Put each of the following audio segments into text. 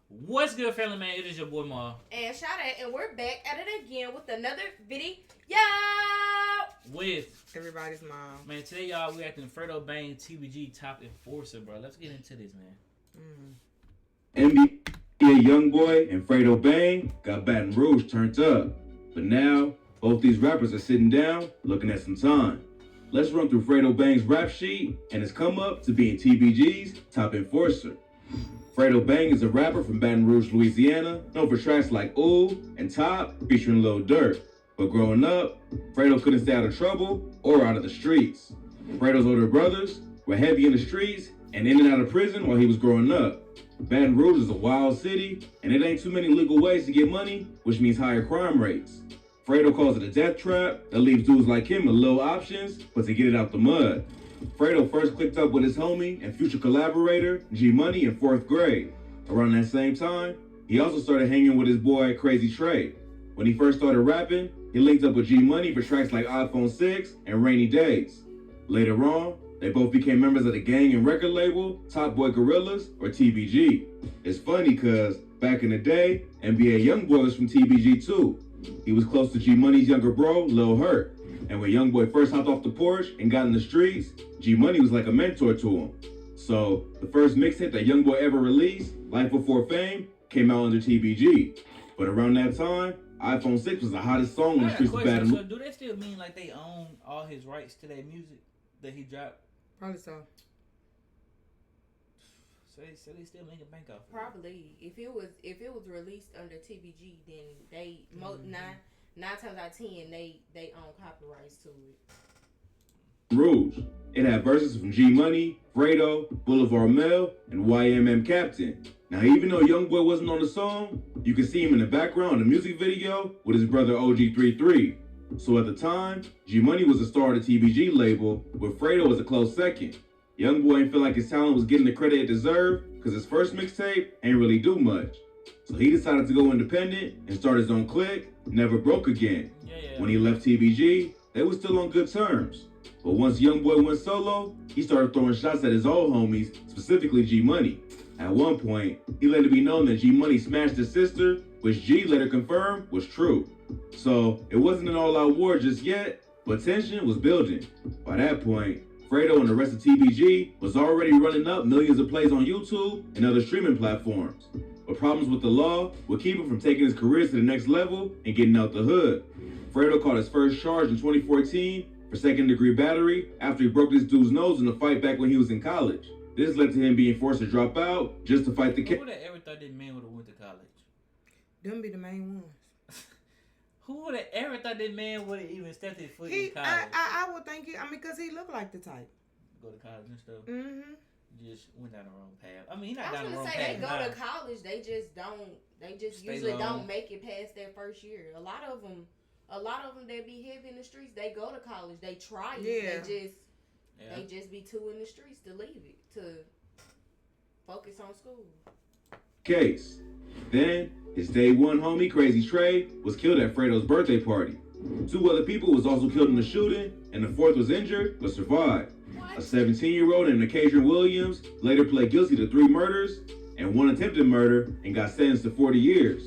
What's good, family man? It is your boy Ma. And Shada, and we're back at it again with another video. With everybody's mom. Man, today y'all we acting Fredo Bang TBG top enforcer, bro. Let's get into this, man. NBA Youngboy and Fredo Bang got Baton Rouge turned up. But now, both these rappers are sitting down, looking at some time. Let's run through Fredo Bang's rap sheet and his come up to being TBG's top enforcer. Fredo Bang is a rapper from Baton Rouge, Louisiana, known for tracks like Ooh and Top featuring Lil Durk. But growing up, Fredo couldn't stay out of trouble or out of the streets. Fredo's older brothers were heavy in the streets and in and out of prison while he was growing up. Baton Rouge is a wild city, and it ain't too many legal ways to get money, which means higher crime rates. Fredo calls it a death trap that leaves dudes like him with little options, but to get it out the mud. Fredo first clicked up with his homie and future collaborator, G Money, in 4th grade. Around that same time, he also started hanging with his boy, Crazy Trey. When he first started rapping, he linked up with G Money for tracks like iPhone 6 and Rainy Days. Later on, they both became members of the gang and record label, Top Boy Gorillas, or TBG. It's funny cause, back in the day, NBA Youngboy was from TBG too. He was close to G Money's younger bro, Lil Hurt. And when Youngboy first hopped off the porch and got in the streets, G Money was like a mentor to him. So, the first mixtape that Youngboy ever released, Life Before Fame, came out under TBG. But around that time, iPhone 6 was the hottest song on the streets of Baton Rouge. So do they still mean like they own all his rights to that music that he dropped? Probably so. So they still making bank off of it. Probably. If it was released under TBG, then they nine times out of 10 they own copyrights to it. Rouge. It had verses from G Money, Fredo, Boulevard Mel, and YMM Captain. Now, even though Youngboy wasn't on the song, you can see him in the background in the music video with his brother OG33. So at the time, G Money was the star of the TBG label, with Fredo as a close second. Youngboy ain't feel like his talent was getting the credit it deserved, because his first mixtape ain't really do much. So he decided to go independent and start his own clique, Never Broke Again. When he left TBG, they were still on good terms. But once Youngboy went solo, he started throwing shots at his old homies, specifically G Money. At one point, he let it be known that G Money smashed his sister, which G later confirmed was true. So it wasn't an all-out war just yet, but tension was building. By that point, Fredo and the rest of TBG was already running up millions of plays on YouTube and other streaming platforms. But problems with the law would keep him from taking his career to the next level and getting out the hood. Fredo caught his first charge in 2014 for second-degree battery after he broke this dude's nose in a fight back when he was in college. This led to him being forced to drop out just to fight the case. Who would have ever thought that man would have went to college? Them be the main ones. Who would have ever thought that man would have even stepped his foot in college? I would think it. I mean, because he looked like the type. Go to college and stuff. Mm-hmm. Just went down the wrong path. I mean, he's not I was down the gonna wrong say path. they go to college, they just don't. They just Stay usually long. don't make it past their first year. A lot of them that be heavy in the streets, they go to college. They try it. Yeah. They just be too in the streets to leave it, to focus on school. Case. Then, his day one homie, Crazy Trey, was killed at Fredo's birthday party. 2 other people was also killed in the shooting, and the 4th was injured, but survived. A 17-year-old named Acasion Williams later pled guilty to 3 murders and 1 attempted murder and got sentenced to 40 years.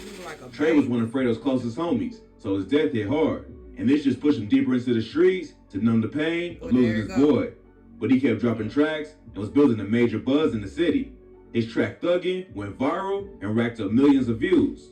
Trey was one of Fredo's closest homies, so his death hit hard. And this just pushed him deeper into the streets to numb the pain of losing his boy. But he kept dropping tracks and was building a major buzz in the city. His track Thuggin' went viral and racked up millions of views.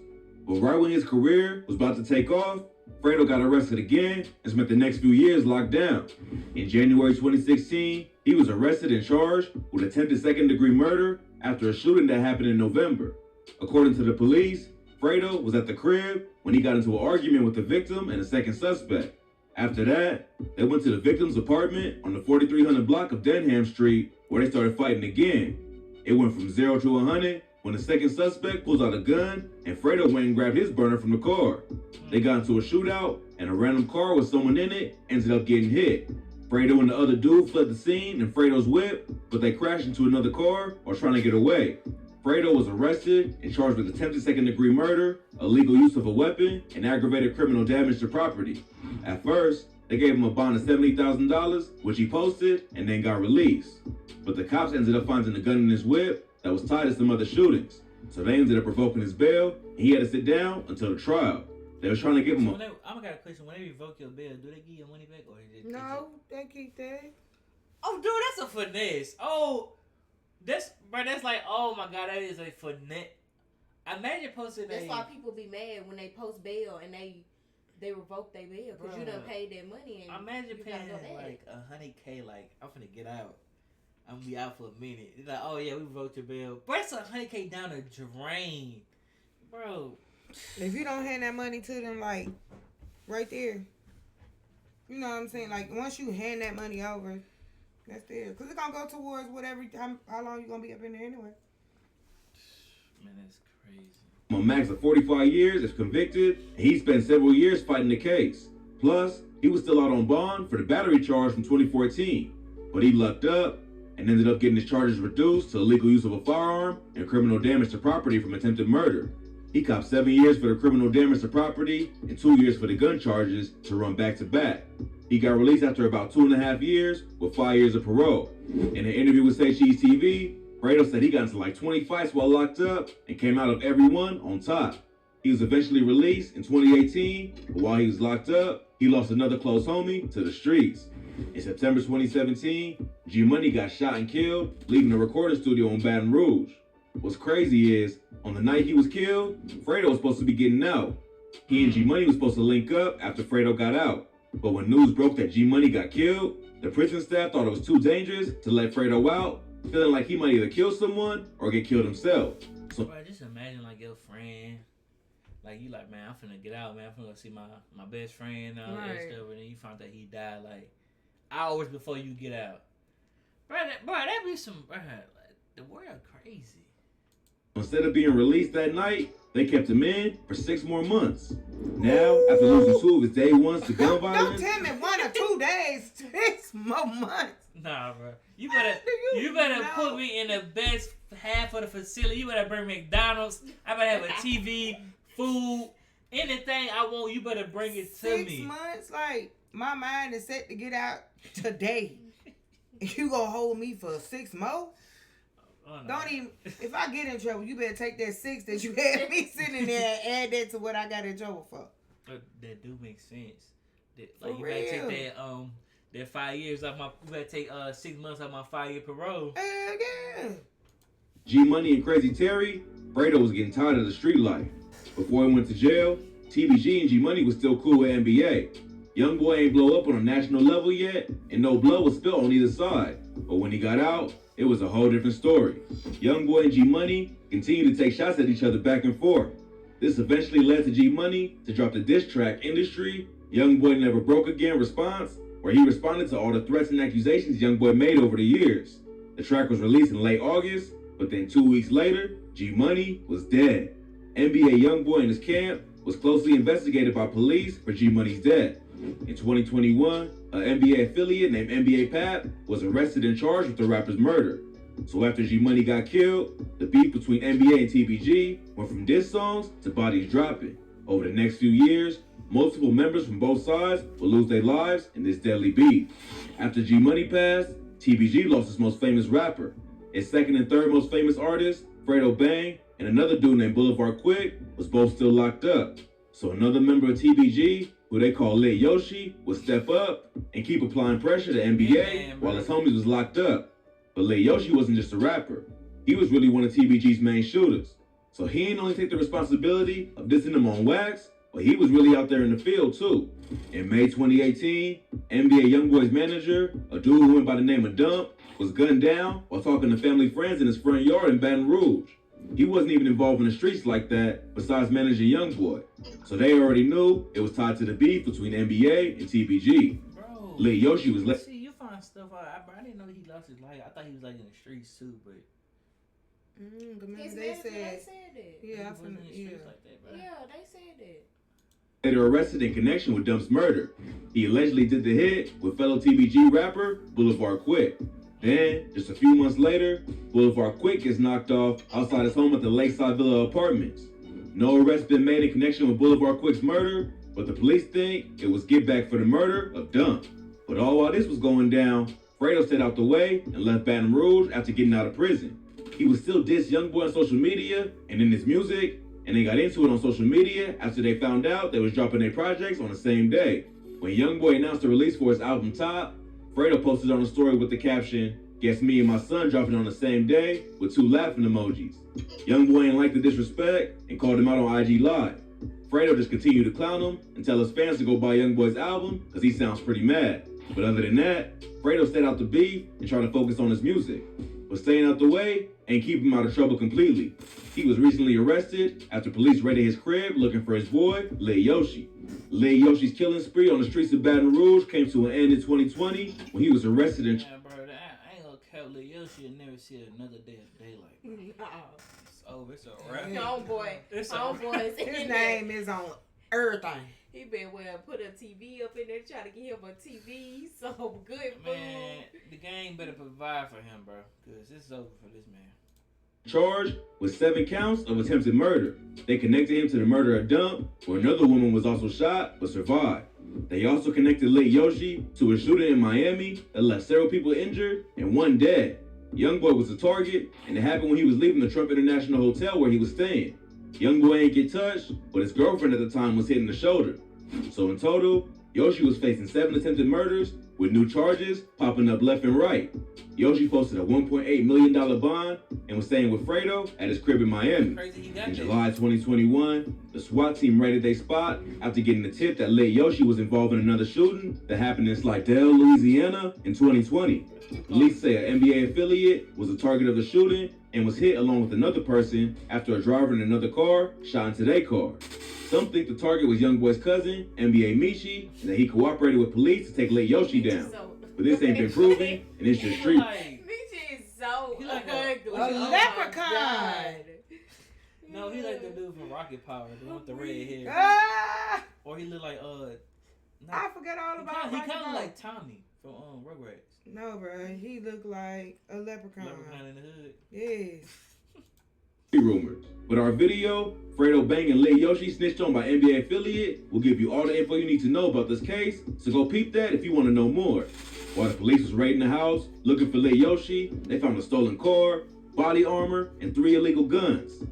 But right when his career was about to take off, Fredo got arrested again and spent the next few years locked down. In January 2016, he was arrested and charged with attempted second-degree murder after a shooting that happened in November. According to the police, Fredo was at the crib when he got into an argument with the victim and a second suspect. After that, they went to the victim's apartment on the 4300 block of Denham Street where they started fighting again. It went from 0 to 100 when the second suspect pulls out a gun and Fredo went and grabbed his burner from the car. They got into a shootout and a random car with someone in it ended up getting hit. Fredo and the other dude fled the scene in Fredo's whip, but they crashed into another car while trying to get away. Fredo was arrested and charged with attempted second-degree murder, illegal use of a weapon, and aggravated criminal damage to property. At first, they gave him a bond of $70,000, which he posted and then got released. But the cops ended up finding a gun in his whip that was tied to some other shootings. So they ended up revoking his bail, and he had to sit down until the trial. They was trying to give him I got a question. When they revoke your bail, do they give your money back or is it? No, they keep that. Oh, dude, that's a finesse. Oh, that's like, oh my god, that is a finesse. Imagine posting That's why people be mad when they post bail and they revoke their bail because you done paid that money. And imagine paying like $100K. Like, I'm finna get out. I'm gonna be out for a minute. It's like, oh yeah, we revoked your bail. Bro, that's $100K down the drain, bro. If you don't hand that money to them, like, right there, you know what I'm saying? Like, once you hand that money over, that's there. Because it's going to go towards whatever time, how long you going to be up in there anyway. Man, that's crazy. a max of 45 years if convicted, and he spent several years fighting the case. Plus, he was still out on bond for the battery charge from 2014, but he lucked up and ended up getting his charges reduced to illegal use of a firearm and criminal damage to property from attempted murder. He copped 7 years for the criminal damage to property and 2 years for the gun charges to run back to back. He got released after about 2.5 years with 5 years of parole. In an interview with Say Cheese TV, Fredo said he got into like 20 fights while locked up and came out of every one on top. He was eventually released in 2018, but while he was locked up, he lost another close homie to the streets. In September 2017, G Money got shot and killed, leaving the recording studio in Baton Rouge. What's crazy is, on the night he was killed, Fredo was supposed to be getting out. He and G Money was supposed to link up after Fredo got out. But when news broke that G Money got killed, the prison staff thought it was too dangerous to let Fredo out, feeling like he might either kill someone or get killed himself. So, bro, just imagine like your friend, like you like, man, I'm finna get out, man. I'm finna go see my best friend and stuff, and then you found that he died like hours before you get out. Bro, that be some, bro, like, the world crazy. Instead of being released that night, they kept him in for 6 more months. Now, after losing 2 of his day ones to gun violence... Don't tell me 1 or 2 days, 6 more months. Nah, bro. You better put me in the best half of the facility. You better bring McDonald's. I better have a TV, food, anything I want. You better bring it to me. 6 months? Like, my mind is set to get out today. You gonna hold me for 6 more? Oh, no. Don't even, if I get in trouble, you better take that 6 that you had me sitting there and add that to what I got in trouble for. That do make sense. Like, you better take that 5 years off my, you better take 6 months off my 5-year parole. Hell yeah. G Money and Crazy Terry, Fredo was getting tired of the street life. Before he went to jail, TBG and G Money was still cool with NBA. Young boy ain't blow up on a national level yet, and no blood was spilled on either side. But when he got out, it was a whole different story. Young boy and G Money continued to take shots at each other back and forth. This eventually led to G Money to drop the diss track Industry, Young Boy Never Broke Again response, where he responded to all the threats and accusations Young Boy made over the years. The track was released in late August, but then 2 weeks later, G Money was dead. NBA Young Boy and his camp was closely investigated by police for G Money's death. In 2021, an NBA affiliate named NBA Pap was arrested and charged with the rapper's murder. So after G Money got killed, the beef between NBA and TBG went from diss songs to bodies dropping. Over the next few years, multiple members from both sides will lose their lives in this deadly beef. After G Money passed, TBG lost his most famous rapper. His second and third most famous artists, Fredo Bang and another dude named Boulevard Quick, was both still locked up. So another member of TBG, who they call Layoshi, would step up and keep applying pressure to NBA while his homies was locked up. But Layoshi wasn't just a rapper. He was really one of TBG's main shooters. So he ain't only take the responsibility of dissing them on wax, but he was really out there in the field too. In May 2018, NBA YoungBoy's manager, a dude who went by the name of Dump, was gunned down while talking to family friends in his front yard in Baton Rouge. He wasn't even involved in the streets like that, besides managing YoungBoy. So they already knew it was tied to the beef between NBA and TBG. Bro, Layoshi was see, you find stuff out. I didn't know he lost his life. I thought he was like in the streets too, but they said that. Yeah, he wasn't in the streets like that, bro. Yeah, they said that. Later arrested in connection with Dump's murder. He allegedly did the hit with fellow TBG rapper Boulevard Quick. Then, just a few months later, Boulevard Quick gets knocked off outside his home at the Lakeside Villa Apartments. No arrest been made in connection with Boulevard Quick's murder, but the police think it was get back for the murder of Dump. But all while this was going down, Fredo stayed out the way and left Baton Rouge after getting out of prison. he would still diss YoungBoy on social media and in his music, and they got into it on social media after they found out they was dropping their projects on the same day. When YoungBoy announced the release for his album Top, Fredo posted on a story with the caption, "Guess me and my son dropping on the same day," with 2 laughing emojis. YoungBoy ain't like the disrespect and called him out on IG Live. Fredo just continued to clown him and tell his fans to go buy YoungBoy's album because he sounds pretty mad. But other than that, Fredo stayed out the beef and tried to focus on his music. But staying out the way ain't keep him out of trouble completely. He was recently arrested after police raided his crib looking for his boy, Layoshi. Layoshi's killing spree on the streets of Baton Rouge came to an end in 2020 when he was arrested in... Yeah, bro, I ain't gonna count Layoshi and never see another day of daylight. No. It's over, it's a wrap. Homeboy. His name is on everything. He been put a TV up in there, try to get him a TV, some good food. Man, the game better provide for him, bro, because it's over for this man. Charged with 7 counts of attempted murder. They connected him to the murder of Dump, where another woman was also shot but survived. They also connected Layoshi to a shooting in Miami that left several people injured and 1 dead. YoungBoy was the target, and it happened when he was leaving the Trump International Hotel where he was staying. YoungBoy ain't get touched, but his girlfriend at the time was hit in the shoulder. So in total, Yoshi was facing 7 attempted murders with new charges popping up left and right. Yoshi posted a $1.8 million bond and was staying with Fredo at his crib in Miami. In July 2021, the SWAT team raided their spot after getting the tip that Layoshi was involved in another shooting that happened in Slidell, Louisiana in 2020. Police say an NBA affiliate was the target of the shooting and was hit along with another person after a driver in another car shot into their car. Some think the target was YoungBoy's cousin, NBA Michi, and that he cooperated with police to take Layoshi down. But this ain't been proven, and it's just street. Michi is so ugly. A leprechaun. No, he like the dude from Rocket Power, the one with the red hair. Ah! Or he look like I forgot all about he Rocket kind of Power. like Tommy from Rugrats. No, bro, he looked like a leprechaun. Leprechaun in the hood. Yes. Rumors. But our video, Fredo Bang and Layoshi snitched on by NBA affiliate, will give you all the info you need to know about this case, so go peep that if you want to know more. While the police was raiding the house, looking for Layoshi, they found a stolen car, body armor, and 3 illegal guns.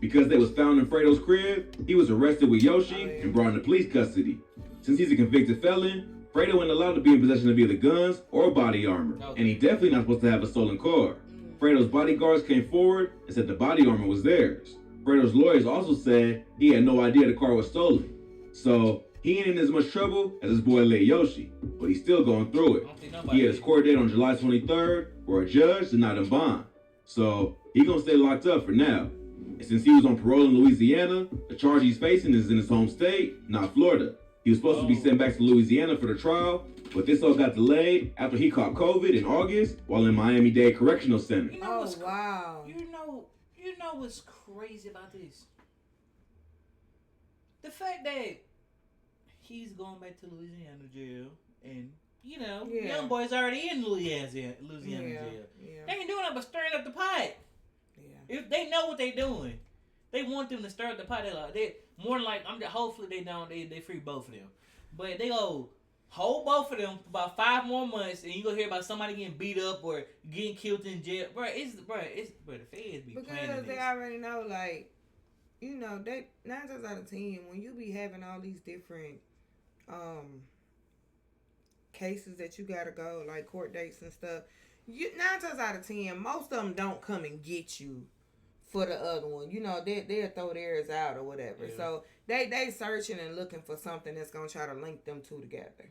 Because they was found in Fredo's crib, he was arrested with Yoshi and brought into police custody. Since he's a convicted felon, Fredo ain't allowed to be in possession of either guns or body armor, and he definitely not supposed to have a stolen car. Fredo's bodyguards came forward and said the body armor was theirs. Fredo's lawyers also said he had no idea the car was stolen. So he ain't in as much trouble as his boy Layoshi, but he's still going through it. He had his court date on July 23rd, where a judge denied him bond. So he gonna stay locked up for now. And since he was on parole in Louisiana, the charge he's facing is in his home state, not Florida. He was supposed to be sent back to Louisiana for the trial, but this all got delayed after he caught COVID in August while in Miami-Dade Correctional Center. You know Wow. You know what's crazy about this? The fact that he's going back to Louisiana jail, and YoungBoy's already in Louisiana jail. They ain't doing nothing but stirring up the pot. Yeah. If they know what they doing, they want them to stir up the pot. They more than like hopefully they don't. They free both of them, but they go hold both of them for about 5 more months, and you gonna hear about somebody getting beat up or getting killed in jail, bro. The feds be because planning they this. already know, like, they 9 times out of 10 when you be having all these different cases that you gotta go, like court dates and stuff. 9 times out of 10, most of them don't come and get you for the other one. They'll throw theirs out or whatever. Yeah. So they searching and looking for something that's gonna try to link them two together.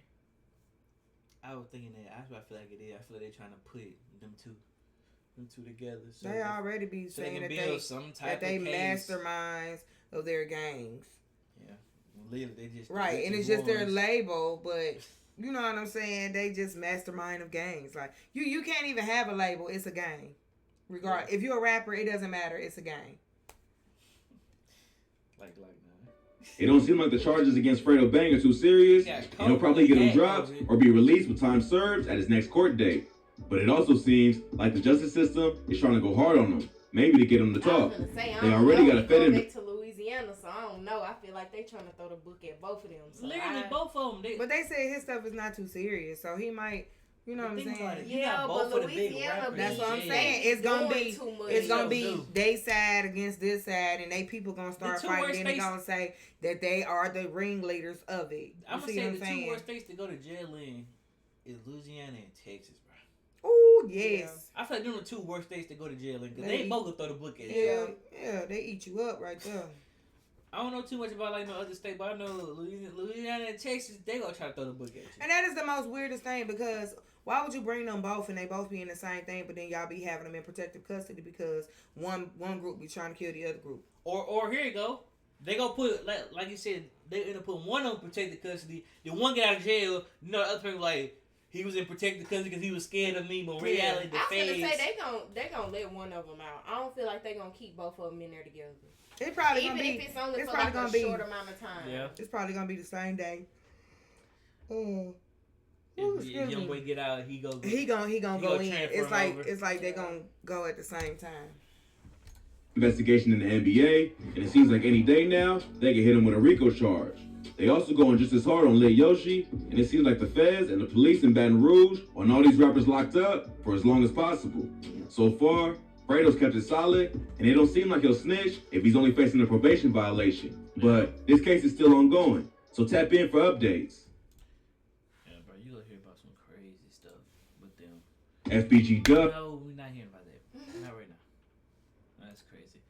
I was thinking that. That's what I feel like it is. I feel like they're trying to put them two together. So they already be saying that they masterminds of their gangs. Yeah, literally, they just right, and it's just their label, but. You know what I'm saying? They just mastermind of gangs. Like you can't even have a label. It's a gang. Regard if you're a rapper, it doesn't matter. It's a gang. Like no. It don't seem like the charges against Fredo Bang are too serious, and he'll probably get him dropped or be released with time served at his next court date. But it also seems like the justice system is trying to go hard on him, maybe to get him to talk. They already got a fed in. So I don't know. I feel like they trying to throw the book at both of them. So literally, both of them. But they say his stuff is not too serious, so he might You know what I'm saying? Yeah, but Louisiana, that's what I'm saying. It's gonna be they side against this side, and they people gonna start fighting. Then they gonna say that they are the ringleaders of it. I'm gonna say the two worst states to go to jail in is Louisiana and Texas, bro. Oh yes, I feel like them are the two worst states to go to jail in because they both gonna throw the book at you. Yeah, they eat you up right there. I don't know too much about like no other state, but I know Louisiana and Texas, they gonna try to throw the book at you. And that is the most weirdest thing because why would you bring them both and they both be in the same thing, but then y'all be having them in protective custody because one group be trying to kill the other group? Or here you go, they gonna put like you said, they end up putting one on protective custody, then one get out of jail. You know, the other people like he was in protective custody because he was scared of me, but reality the feds. I was gonna say they gonna let one of them out. I don't feel like they gonna keep both of them in there together. It probably even gonna be. If it's only for like a short amount of time. Yeah, it's probably gonna be the same day. If young boy get out, he gonna go in. It's like they gonna go at the same time. Investigation in the NBA, and it seems like any day now they can hit him with a RICO charge. They also going just as hard on Layoshi, and it seems like the feds and the police in Baton Rouge want all these rappers locked up for as long as possible. So far, Fredo's kept it solid, and it don't seem like he'll snitch if he's only facing a probation violation. But this case is still ongoing, so tap in for updates. Yeah, bro, you gonna hear about some crazy stuff with them. FBG Duck. No, we're not hearing about that. Not right now. That's crazy.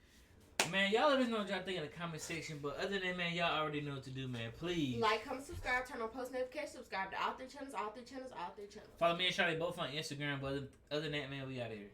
Man, y'all let us know what y'all think in the comment section. But other than that, man, y'all already know what to do, man. Please like, comment, subscribe, turn on post notifications, subscribe to all three channels. Follow me and Charlie both on Instagram. But other than that, man, we out of here.